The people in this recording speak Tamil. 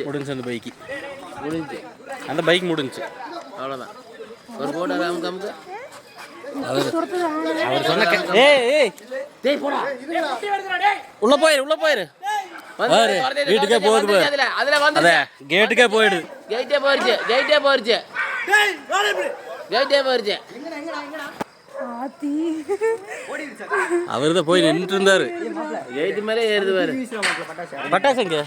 முடிஞ்சு அந்த பைக்கு அந்த பைக் முடிஞ்சு அவ்வளோதான். ஒரு போட்டோ நமக்கு அவர் சொன்ன உள்ள போயிரு வீட்டுக்கே போகுது. கேட்டுக்கே போயிடு. கேட்டே போயிருச்சு. அவர்தான் போய் நின்றுட்டு இருந்தாரு. கேட்டு மேலே ஏறுது பாரு. பட்டாசு எங்க?